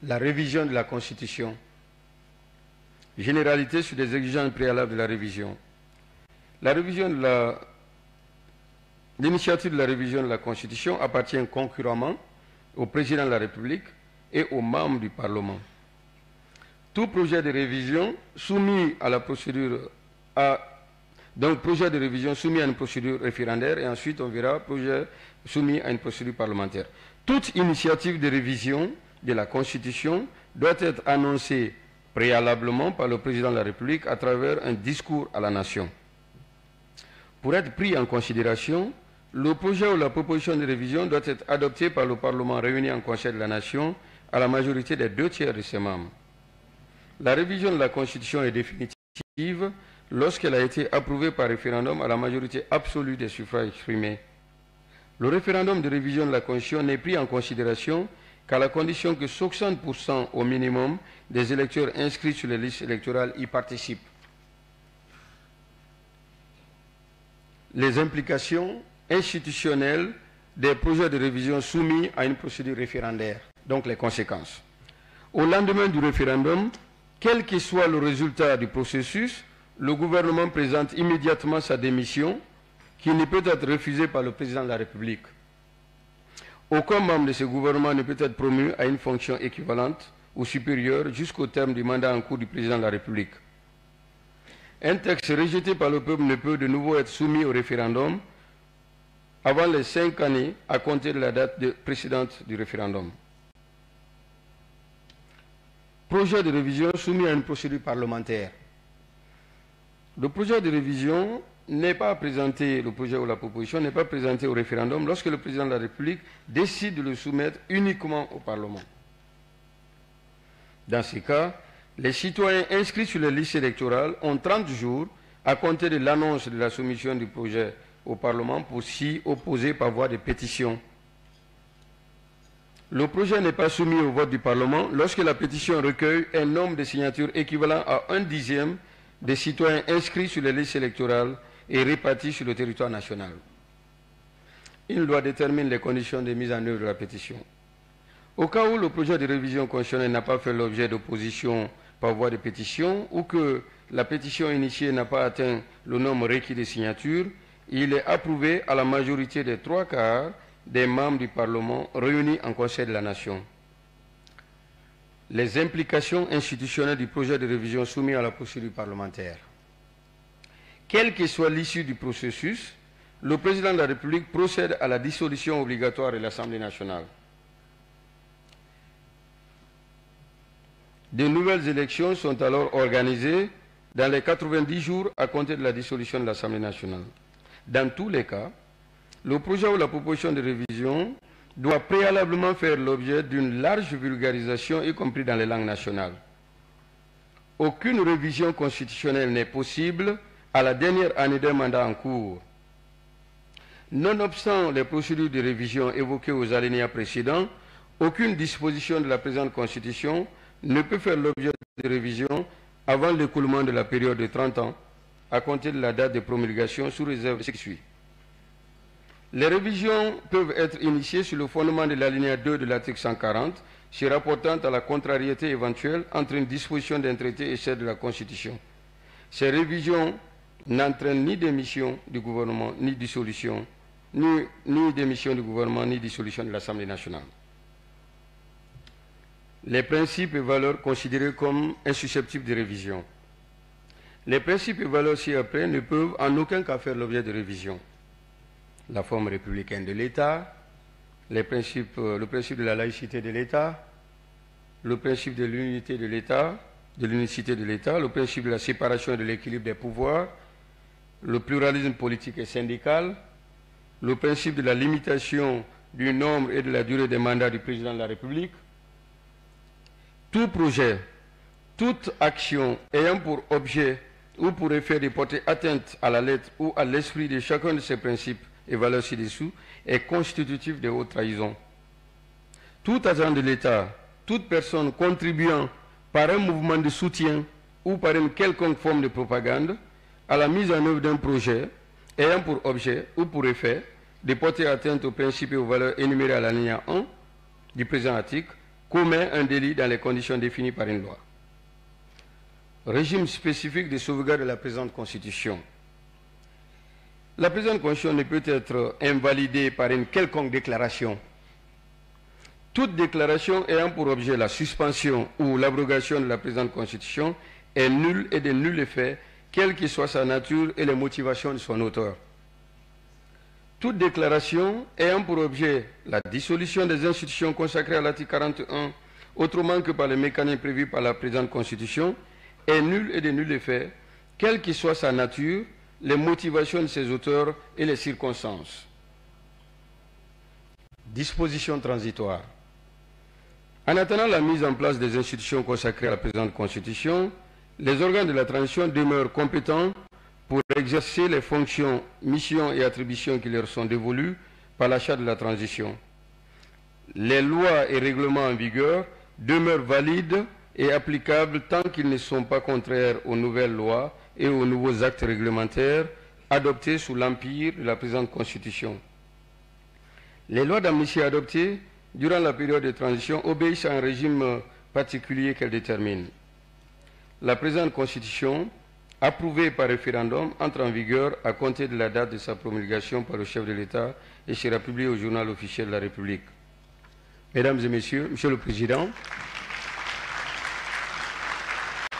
la révision de la Constitution. Généralité sur les exigences préalables de la révision. L'initiative de la révision de la Constitution appartient concurremment au Président de la République et aux membres du Parlement. Tout projet de révision soumis à la procédure donc projet de révision soumis à une procédure référendaire et ensuite on verra projet soumis à une procédure parlementaire. Toute initiative de révision de la Constitution doit être annoncée préalablement par le Président de la République à travers un discours à la nation. Pour être pris en considération, le projet ou la proposition de révision doit être adopté par le Parlement réuni en Conseil de la Nation à la majorité des 2/3 de ses membres. La révision de la Constitution est définitive lorsqu'elle a été approuvée par référendum à la majorité absolue des suffrages exprimés. Le référendum de révision de la Constitution n'est pris en considération qu'à la condition que 60% au minimum des électeurs inscrits sur les listes électorales y participent. Les implications institutionnelles des projets de révision soumis à une procédure référendaire, donc les conséquences. Au lendemain du référendum, quel que soit le résultat du processus, le gouvernement présente immédiatement sa démission qui ne peut être refusée par le Président de la République. Aucun membre de ce gouvernement ne peut être promu à une fonction équivalente ou supérieure jusqu'au terme du mandat en cours du Président de la République. Un texte rejeté par le peuple ne peut de nouveau être soumis au référendum avant les 5 années à compter de la date précédente du référendum. Projet de révision soumis à une procédure parlementaire. Le projet de révision n'est pas présenté, le projet ou la proposition n'est pas présenté au référendum lorsque le Président de la République décide de le soumettre uniquement au Parlement. Dans ces cas, les citoyens inscrits sur les listes électorales ont 30 jours à compter de l'annonce de la soumission du projet au Parlement pour s'y opposer par voie de pétition. Le projet n'est pas soumis au vote du Parlement lorsque la pétition recueille un nombre de signatures équivalent à 1/10 des citoyens inscrits sur les listes électorales et répartis sur le territoire national. Une loi détermine les conditions de mise en œuvre de la pétition. Au cas où le projet de révision constitutionnelle n'a pas fait l'objet d'opposition par voie de pétition ou que la pétition initiée n'a pas atteint le nombre requis de signatures, il est approuvé à la majorité des 3/4 des membres du Parlement réunis en Conseil de la Nation. Les implications institutionnelles du projet de révision soumis à la procédure parlementaire. Quelle que soit l'issue du processus, le Président de la République procède à la dissolution obligatoire de l'Assemblée nationale. De nouvelles élections sont alors organisées dans les 90 jours à compter de la dissolution de l'Assemblée nationale. Dans tous les cas, le projet ou la proposition de révision doit préalablement faire l'objet d'une large vulgarisation, y compris dans les langues nationales. Aucune révision constitutionnelle n'est possible à la dernière année d'un mandat en cours. Nonobstant les procédures de révision évoquées aux alinéas précédents, aucune disposition de la présente Constitution ne peut faire l'objet de révision avant l'écoulement de la période de 30 ans, à compter de la date de promulgation sous réserve de ce qui suit. Les révisions peuvent être initiées sur le fondement de l'alinéa 2 de l'article 140, se rapportant à la contrariété éventuelle entre une disposition d'un traité et celle de la Constitution. Ces révisions n'entraînent ni démission du gouvernement, ni dissolution, ni démission du gouvernement, ni dissolution de l'Assemblée nationale. Les principes et valeurs considérés comme insusceptibles de révision. Les principes et valeurs ci-après ne peuvent en aucun cas faire l'objet de révision. La forme républicaine de l'État, le principe de la laïcité de l'État, le principe de l'unité de l'État, de l'unicité de l'État, le principe de la séparation et de l'équilibre des pouvoirs, le pluralisme politique et syndical, le principe de la limitation du nombre et de la durée des mandats du président de la République. Tout projet, toute action ayant pour objet ou pour effet de porter atteinte à la lettre ou à l'esprit de chacun de ces principes et valeurs ci-dessous est constitutif de haute trahison. Tout agent de l'État, toute personne contribuant par un mouvement de soutien ou par une quelconque forme de propagande à la mise en œuvre d'un projet ayant pour objet ou pour effet de porter atteinte aux principes et aux valeurs énumérées à l'alinéa 1 du présent article commet un délit dans les conditions définies par une loi. Régime spécifique de sauvegarde de la présente Constitution. La présente Constitution ne peut être invalidée par une quelconque déclaration. Toute déclaration ayant pour objet la suspension ou l'abrogation de la présente Constitution est nulle et de nul effet, quelle que soit sa nature et les motivations de son auteur. Toute déclaration ayant pour objet la dissolution des institutions consacrées à l'article 41, autrement que par les mécanismes prévus par la présente Constitution, est nulle et de nul effet, quelle que soit sa nature, les motivations de ses auteurs et les circonstances. Dispositions transitoires. En attendant la mise en place des institutions consacrées à la présente Constitution, les organes de la transition demeurent compétents pour exercer les fonctions, missions et attributions qui leur sont dévolues par la Charte de la transition. Les lois et règlements en vigueur demeurent valides et applicables tant qu'ils ne sont pas contraires aux nouvelles lois et aux nouveaux actes réglementaires adoptés sous l'empire de la présente Constitution. Les lois d'amnistie adoptées durant la période de transition obéissent à un régime particulier qu'elles déterminent. La présente Constitution, approuvée par référendum, entre en vigueur à compter de la date de sa promulgation par le chef de l'État et sera publiée au journal officiel de la République. Mesdames et Messieurs, Monsieur le Président,